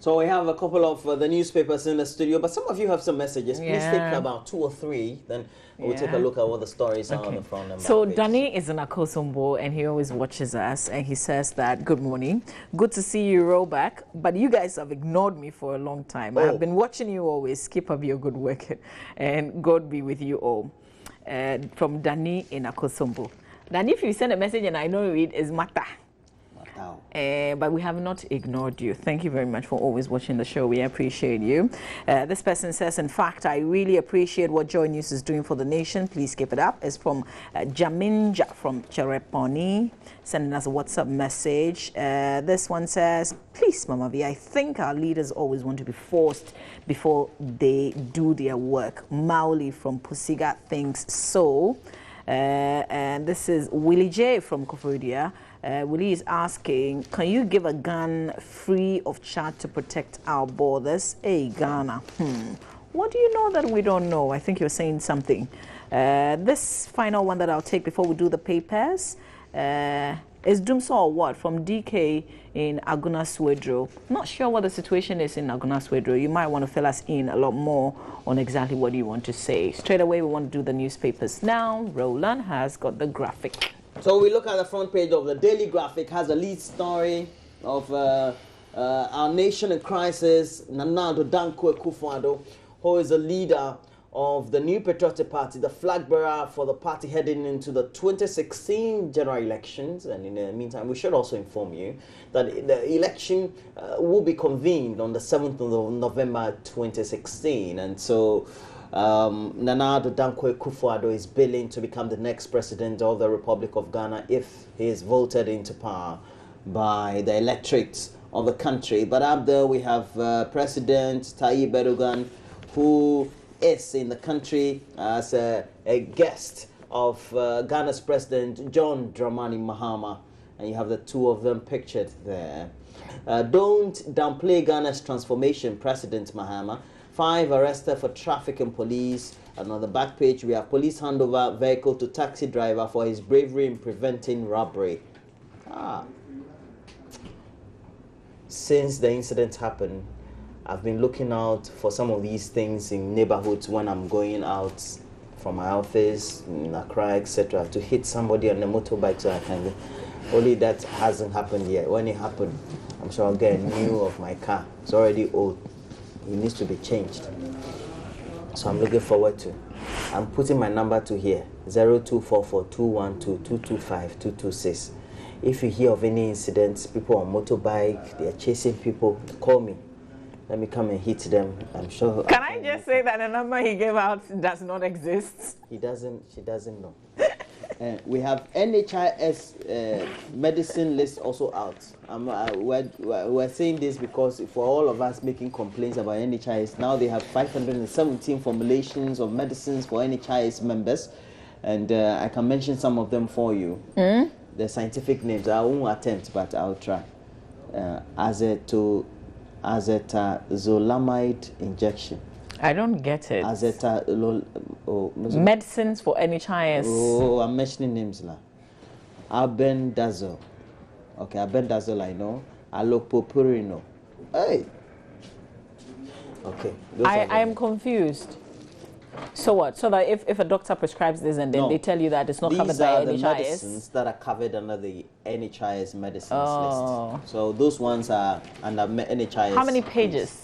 So we have a couple of the newspapers in the studio, but some of you have some messages. Please take about 2 or 3, then we'll take a look at what the stories are on the front and back So page. Danny is in Akosombo, and he always watches us, and he says that, good morning, good to see you, Rollback, but you guys have ignored me for a long time. I've been watching you always. Keep up your good work, and God be with you all. From Danny in Akosombo. Danny, if you send a message and I know it is Mata. But we have not ignored you. Thank you very much for always watching the show. We appreciate you. This person says, in fact, I really appreciate what Joy News is doing for the nation. Please keep it up. It's from Jaminja from Chereponi, sending us a WhatsApp message. This one says, please, Mama V, I think our leaders always want to be forced before they do their work. Mauli from Pusiga thinks so. And this is Willie J from Kofodia. Willie is asking, can you give a gun free of charge to protect our borders? Hey, Ghana. What do you know that we don't know? I think you're saying something. This final one that I'll take before we do the papers is Dumso or what? From DK in Aguna Swedro. Not sure what the situation is in Aguna Swedro. You might want to fill us in a lot more on exactly what you want to say. Straight away, we want to do the newspapers now. Roland has got the graphic. So we look at the front page of the Daily Graphic, has a lead story of our nation in crisis. Nana Addo Dankwa Akufo-Addo, who is a leader of the New Patriotic Party, the flag bearer for the party heading into the 2016 general elections. And in the meantime, we should also inform you that the election will be convened on the 7th of November 2016. And so Nana Addo Dankwa Akufo-Addo is billing to become the next president of the Republic of Ghana if he is voted into power by the electorate of the country. But up there we have President Tayyip Erdogan, who is in the country as a guest of Ghana's President John Dramani Mahama, and you have the two of them pictured there. Don't downplay Ghana's transformation, President Mahama. 5 arrested for trafficking police. And on the back page, we have police handover vehicle to taxi driver for his bravery in preventing robbery. Since the incident happened, I've been looking out for some of these things in neighborhoods when I'm going out from my office in Accra, etc., to hit somebody on a motorbike so I can. Only that hasn't happened yet. When it happened, I'm sure I'll get a new of my car. It's already old. It needs to be changed. So I'm looking forward to. I'm putting my number to here, 0244-212-225-226. If you hear of any incidents, people on motorbike, they are chasing people, call me. Let me come and hit them. I'm sure. Can I just say that the number he gave out does not exist? She doesn't know. We have NHIS medicine list also out. We're saying this because for all of us making complaints about NHIS, now they have 517 formulations of medicines for NHIS members, and I can mention some of them for you. The scientific names, I won't attempt, but I'll try. Azetazolamide injection. I don't get it. Medicines for NHIS. Oh, I'm mentioning names now. Albendazole. Okay, albendazole I know. Allopurinol. Hey. Okay. I am confused. So what? So that if a doctor prescribes this and then they tell you that it's not covered by NHIS? These are the medicines that are covered under the NHIS medicines list. So those ones are under NHIS. How many pages?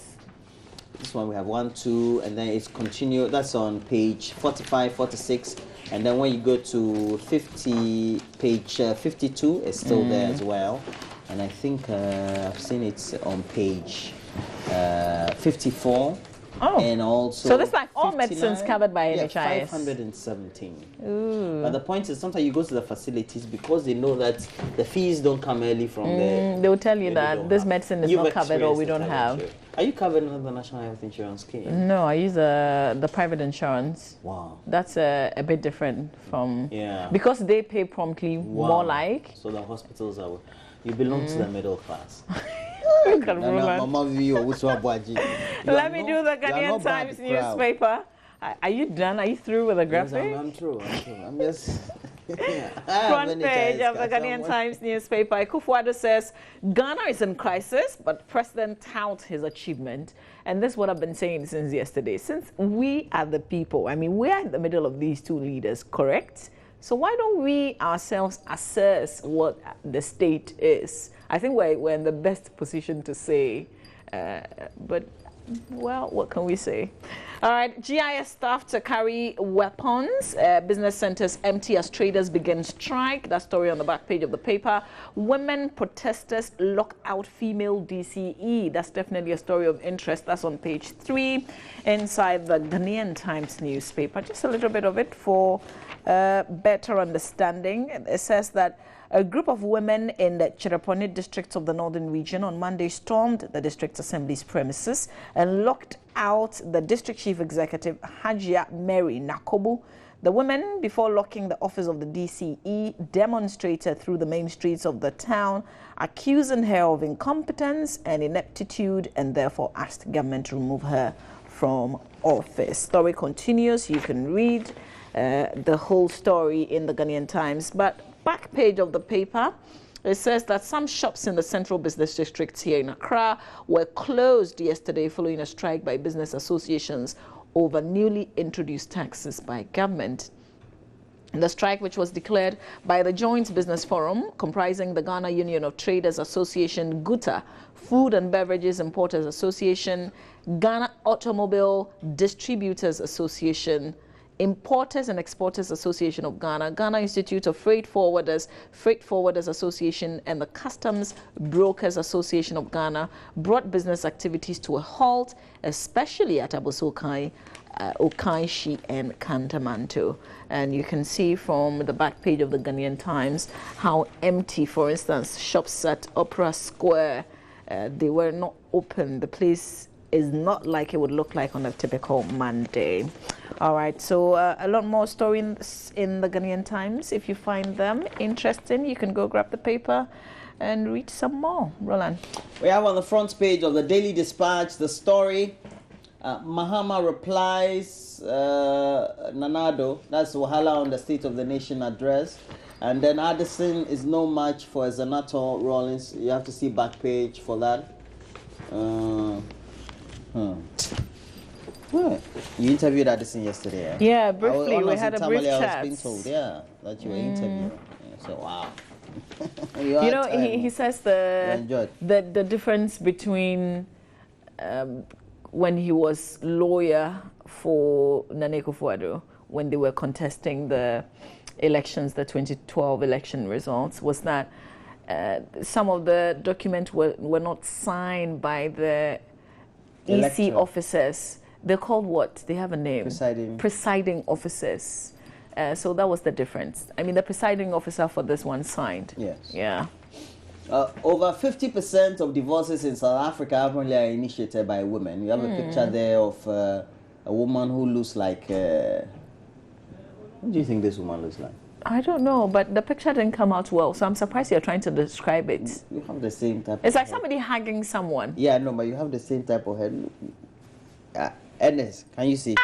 This one we have 1, 2, and then it's continued. That's on page 45, 46, and then when you go to page 52, it's still there as well. And I think I've seen it on page 54. Oh. And also so that's like all medicines covered by NHIS. 517. Ooh. But the point is, sometimes you go to the facilities because they know that the fees don't come early from there. They will tell you that this medicine is not covered or we don't have. Are you covered under the National Health Insurance Scheme? No, I use the private insurance. Wow. That's a bit different from... Yeah. Because they pay promptly, more like... So the hospitals are... You belong to the middle class. Let me do the Ghanaian Times newspaper. Are you done? Are you through with the graphic? Yes, I'm through. I'm just... Front page of the Ghanaian Times newspaper. Akufo-Addo says Ghana is in crisis, but President touts his achievement. And this is what I've been saying since yesterday. Since we are the people, I mean, we are in the middle of these two leaders, correct? So why don't we ourselves assess what the state is? I think we're in the best position to say, but, well, what can we say? All right, GIS staff to carry weapons. Business centers empty as traders begin strike. That story on the back page of the paper. Women protesters lock out female DCE. That's definitely a story of interest. That's on page 3 inside the Ghanaian Times newspaper. Just a little bit of it for better understanding. It says that a group of women in the Chereponi district of the northern region on Monday stormed the district assembly's premises and locked out the district chief executive, Hajia Mary Nakobu. The women, before locking the office of the DCE, demonstrated through the main streets of the town, accusing her of incompetence and ineptitude, and therefore asked government to remove her from office. Story continues. You can read the whole story in the Ghanaian Times. But back page of the paper, it says that some shops in the central business districts here in Accra were closed yesterday following a strike by business associations over newly introduced taxes by government. The strike, which was declared by the Joint Business Forum, comprising the Ghana Union of Traders Association, GUTA, Food and Beverages Importers Association, Ghana Automobile Distributors Association, Importers and Exporters Association of Ghana, Ghana Institute of Freight Forwarders, Freight Forwarders Association, and the Customs Brokers Association of Ghana brought business activities to a halt, especially at Abossey Okaishi and Kantamanto. And you can see from the back page of the Ghanaian Times how empty, for instance, shops at Opera Square, they were not open. The place is not like it would look like on a typical Monday. All right, so a lot more stories in the Ghanaian Times. If you find them interesting, you can go grab the paper and read some more. Roland. We have on the front page of the Daily Dispatch the story. Mahama replies Nanado. That's Wahala on the State of the Nation address. And then Addison is no match for Zanato Rawlings. You have to see back page for that. You interviewed Addison yesterday, eh? Yeah, briefly. We had a brief chat. I was being told, that you were interviewing. So, wow. You know, he says the difference between when he was lawyer for Nana Akufo-Addo, when they were contesting the elections, the 2012 election results, was that some of the documents were not signed by the EC officers. They're called what? They have a name. Presiding officers. So that was the difference. I mean, the presiding officer for this one signed. Yes. Yeah. Over 50% of divorces in South Africa apparently are initiated by women. You have a picture there of a woman who looks like... what do you think this woman looks like? I don't know, but the picture didn't come out well, so I'm surprised you're trying to describe it. You have the same type It's like somebody hugging someone. Yeah, no, but you have the same type of head. Ernest, can you see?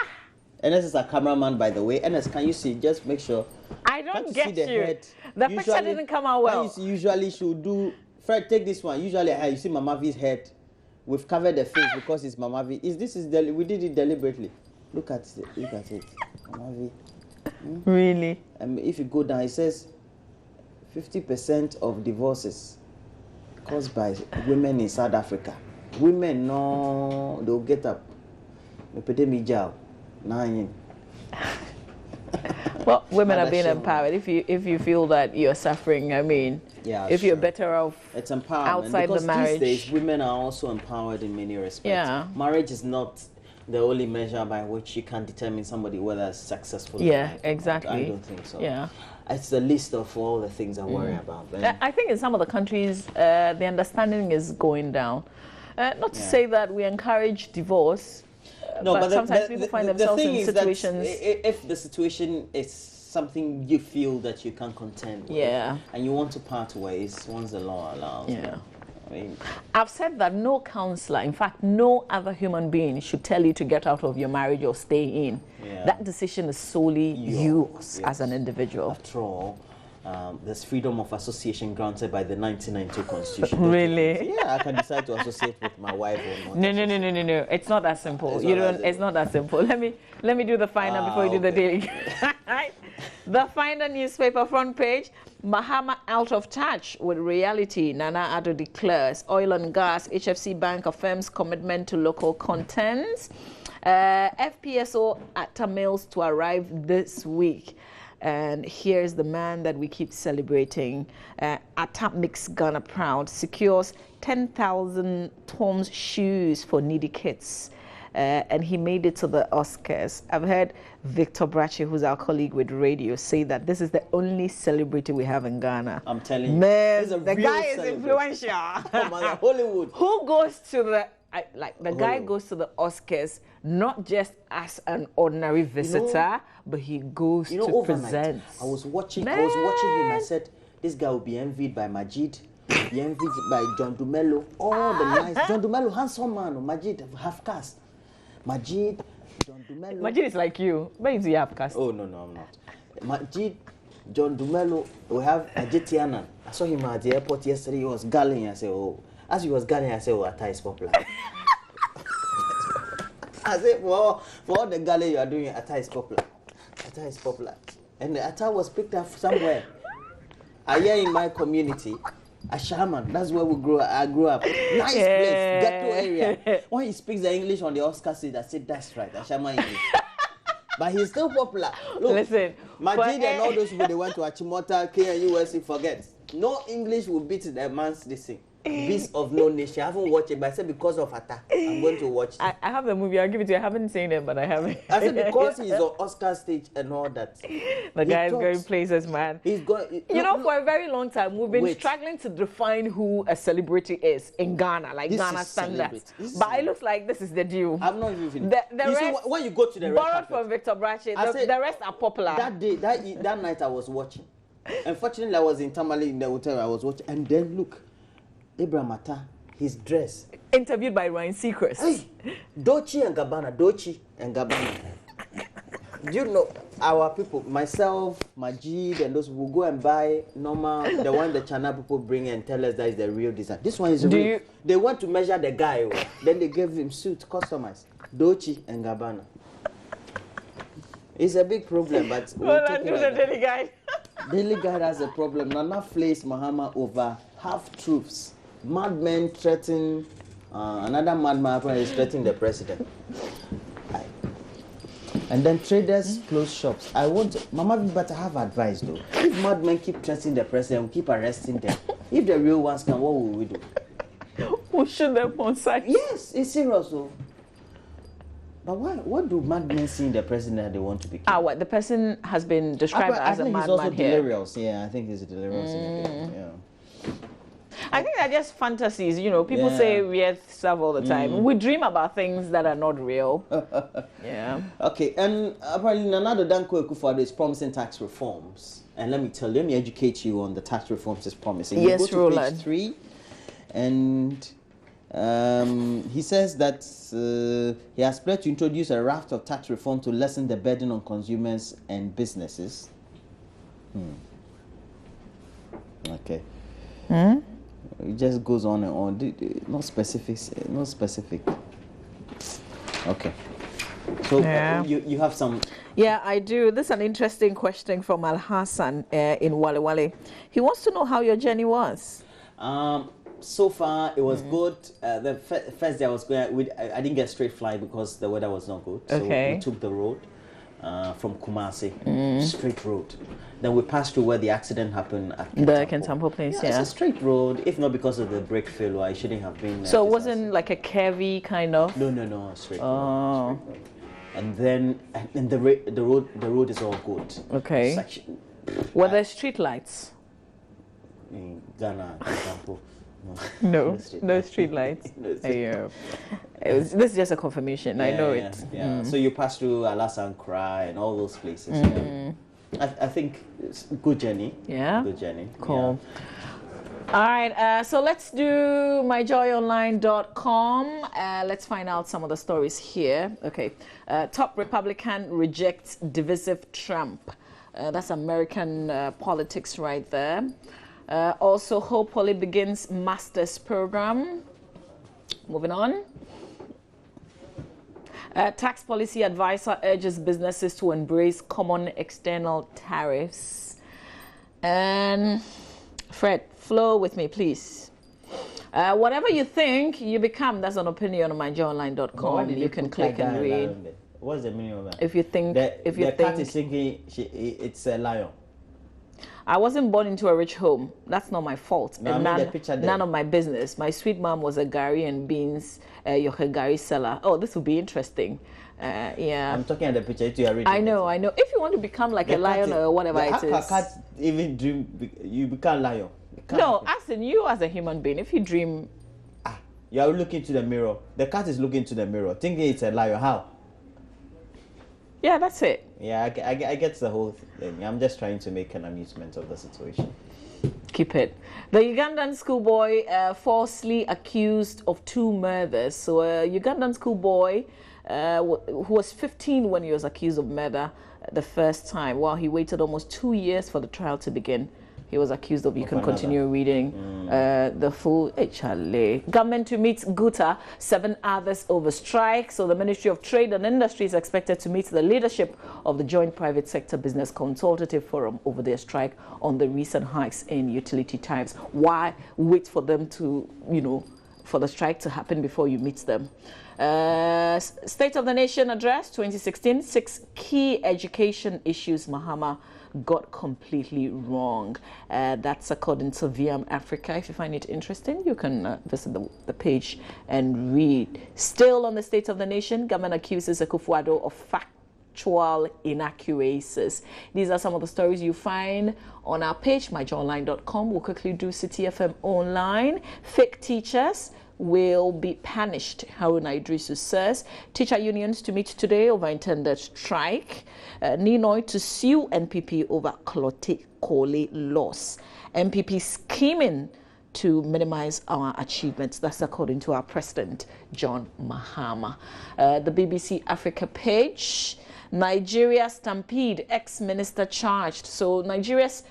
Ernest is a cameraman, by the way. Ernest, can you see? Just make sure. I don't get the you. head? The picture didn't come out well. Usually should do... Fred, take this one. Usually, you see Mama V's head. We've covered the face because it's Mama V. We did it deliberately. Look at it. Mama V. Really? If you go down, it says 50% of divorces caused by women in South Africa. Women, no, they'll get up. Well, women are being empowered. If you feel that you're suffering, I mean, if you're better off, it's empowerment. Outside the marriage. These days, women are also empowered in many respects. Yeah. Marriage is not the only measure by which you can determine somebody whether it's successful. Yeah, exactly. I don't think so. Yeah. It's the list of all the things I worry about. I think in some of the countries, the understanding is going down. Not to say that we encourage divorce, but sometimes people find themselves in situations. If the situation is something you feel that you can contend with, and you want to part ways, once the law allows. Yeah. I mean, I've said that no counselor, in fact, no other human being should tell you to get out of your marriage or stay in. Yeah. That decision is solely yours as an individual. After all, there's freedom of association granted by the 1992 Constitution. Really? Yeah, I can decide to associate with my wife or not. No. It's not that simple. It's not that simple. Let me do the final before you do the daily. The final newspaper front page. Mahama out of touch with reality. Nana Addo declares oil and gas. HFC Bank affirms commitment to local contents. FPSO Atta Mills to arrive this week. And here's the man that we keep celebrating. Atta makes Ghana proud. Secures 10,000 Tom's shoes for needy kids. And he made it to the Oscars. I've heard Victor Brache, who's our colleague with radio, say that this is the only celebrity we have in Ghana. I'm telling you. Man, the guy is influential. Come on, Hollywood. Who goes to the... guy goes to the Oscars not just as an ordinary visitor, but he goes to overnight, present. I was watching him. I said, this guy will be envied by Majid, be envied by John Dumelo. All the nice John Dumelo, handsome man. Majid, half caste. Majid, John Dumelo. Majid is like you. Where is he half caste? Oh no, I'm not. Majid, John Dumelo. We have Majid Tianan. I saw him at the airport yesterday. He was galling. I said, oh. As he was galling, I said, oh, Atta is popular. I said, for all the galling you are doing, Atta is popular. Atta is popular. And the Atta was picked up somewhere. Here in my community, Ashaman, that's where I grew up. Nice place, ghetto area. When he speaks the English on the Oscar stage, I said, that's right, Ashaman English. But he's still popular. Look, listen, Majid and all those people, they went to Achimota, KNUSC, forget. No English will beat the man's this thing. Beast of No Nation. I haven't watched it, but I said because of Atta, I'm going to watch it. I have the movie. I'll give it to you. I haven't seen it, but I haven't. I said because he's on Oscar stage and all that. The guy is going places, man. He's going. For a very long time, we've been struggling to define who a celebrity is in Ghana, like Ghana standards. But it looks like this is the deal. I'm not even finished. The rest, see, when you go to the red borrowed carpet, from Victor Brache, the rest are popular. That day, that night, I was watching. Unfortunately, I was in Tamale in the hotel. I was watching, and then look, Abraham Atta. His dress. Interviewed by Ryan Seacrest. Hey, Dolce and Gabbana. Do you know our people, myself, Majid, and those will go and buy normal, the one the China people bring and tell us that is the real design. This one is real. They want to measure the guy, then they gave him suit customized. Dolce and Gabbana. It's a big problem, but we'll do the Daily Guide. Daily Guide has a problem. Nana flays Mahama over half-truths. Madmen threaten, another madman is threatening the president. And then traders close shops. Mama, we better have advice though. If madmen keep threatening the president, we keep arresting them. If the real ones come, what will we do? We'll shoot them on sight. Yes, it's serious though. But what do madmen see in the president that they want to be killed? What? The person has been described as a madman here. He's also delirious. Yeah, I think he's delirious. Yeah. I think they're just fantasies. People say weird stuff all the time. We dream about things that are not real. Yeah. Okay, and apparently Nana Addo Dankwa Akufo-Addo is promising tax reforms. And let me educate you on the tax reforms he's promising. Yes, you go to page 3, and he says that he has pledged to introduce a raft of tax reform to lessen the burden on consumers and businesses. Okay. It just goes on and on. No specific. Okay. So you have some. Yeah, I do. This is an interesting question from Al Hassan in Wale Wale. He wants to know how your journey was. So far, it was good. The first day I was going, I didn't get straight flight because the weather was not good. So we took the road from Kumasi, straight road. Then we passed through where the accident happened at the Kentampo place. It's a straight road. If not because of the brake failure, I shouldn't have been. So it wasn't like a curvy kind of. No, straight road. Straight road. And then the road is all good. Okay. Were there street lights? In Ghana, Kentampo. No street lights. This is just a confirmation. I know it. Yeah. So you pass through Alassane Kra and all those places. I think it's a good journey. Yeah. Good journey. Cool. All right, so let's do myjoyonline.com. Let's find out some of the stories here. Okay, top Republican rejects divisive Trump. That's American politics right there. Also, Hope Poly begins master's program. Moving on. Tax policy advisor urges businesses to embrace common external tariffs. And Fred, flow with me, please. Whatever you think, you become. That's an opinion on myjoyonline.com. You can click and read. What's the meaning of that? If you think, the cat is thinking it's a lion. I wasn't born into a rich home. That's not my fault. No, And none of my business. My sweet mom was a gari and beans yohe gari seller. Oh, this would be interesting. Yeah. I'm talking at the picture. You are reading. I know. If you want to become like a lion or whatever it is. How can cat even dream you become lion? No, as in you as a human being, if you dream. You are looking to the mirror. The cat is looking to the mirror, thinking it's a lion. How? Yeah, that's it. Yeah, I get the whole thing. I'm just trying to make an amusement of the situation. Keep it. The Ugandan schoolboy falsely accused of 2 murders. So a Ugandan schoolboy who was 15 when he was accused of murder the first time, while he waited almost 2 years for the trial to begin. He was accused of, you can continue reading the full HLA. Government to meet Guta, 7 others over strike. So the Ministry of Trade and Industry is expected to meet the leadership of the Joint Private Sector Business Consultative Forum over their strike on the recent hikes in utility tariffs. Why wait for them to, for the strike to happen before you meet them? State of the Nation Address 2016, 6 key education issues Mahama got completely wrong. That's according to VM Africa. If you find it interesting, you can visit the page and read. Still on the State of the Nation, government accuses Akufo-Addo of factual inaccuracies. These are some of the stories you find on our page, myjoyonline.com. We'll quickly do City FM Online. Fake teachers will be punished, Haruna Idrisu says. Teacher unions to meet today over intended strike. Ninoy to sue NPP over Clote Kole loss. NPP scheming to minimize our achievements. That's according to our president, John Mahama. The BBC Africa page. Nigeria stampede, ex-minister charged. So Nigeria's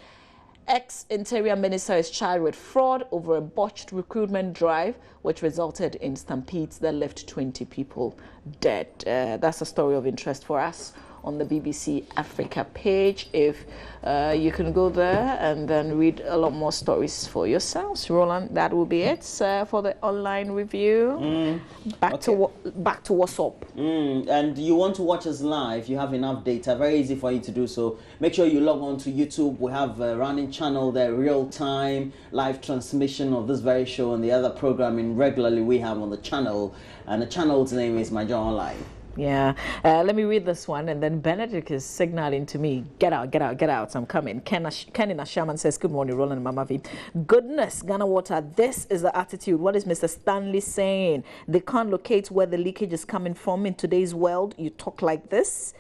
ex-interior minister is charged with fraud over a botched recruitment drive, which resulted in stampedes that left 20 people dead. That's a story of interest for us on the BBC Africa page. If you can go there and then read a lot more stories for yourselves. Roland, that will be it for the online review. Back to what's up. And you want to watch us live, you have enough data, very easy for you to do so. Make sure you log on to YouTube. We have a running channel there, real-time live transmission of this very show and the other programming regularly we have on the channel. And the channel's name is My Joy Online. Yeah, let me read this one, and then Benedict is signaling to me, get out, get out, get out, I'm coming. Ken in Ashaman says, good morning, Roland and Mama V. Goodness, Ghana Water, this is the attitude. What is Mr. Stanley saying? They can't locate where the leakage is coming from in today's world. You talk like this?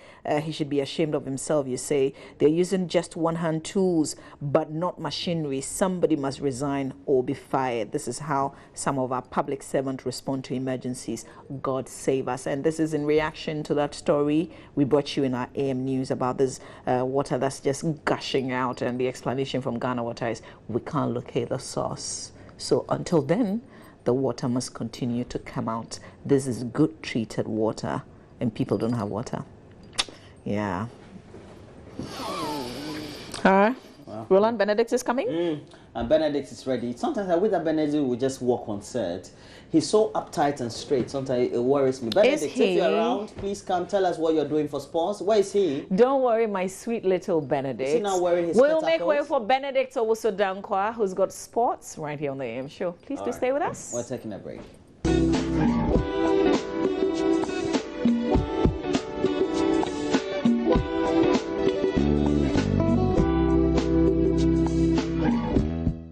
He should be ashamed of himself, you say. They're using just one-hand tools, but not machinery. Somebody must resign or be fired. This is how some of our public servants respond to emergencies. God save us. And this is in reaction to that story we brought you in our AM news about this water that's just gushing out. And the explanation from Ghana Water is we can't locate the source. So until then, the water must continue to come out. This is good treated water, and people don't have water. Yeah. All right. Wow. Roland, Benedict is coming? And Benedict is ready. Sometimes I wish that Benedict would just walk on set. He's so uptight and straight. Sometimes it worries me. Benedict, if you're around, please come tell us what you're doing for sports. Where is he? Don't worry, my sweet little Benedict. Is he now wearing his We'll make way for Benedict Owusu Dankwa, who's got sports right here on the AM show. Please do stay with us. We're taking a break.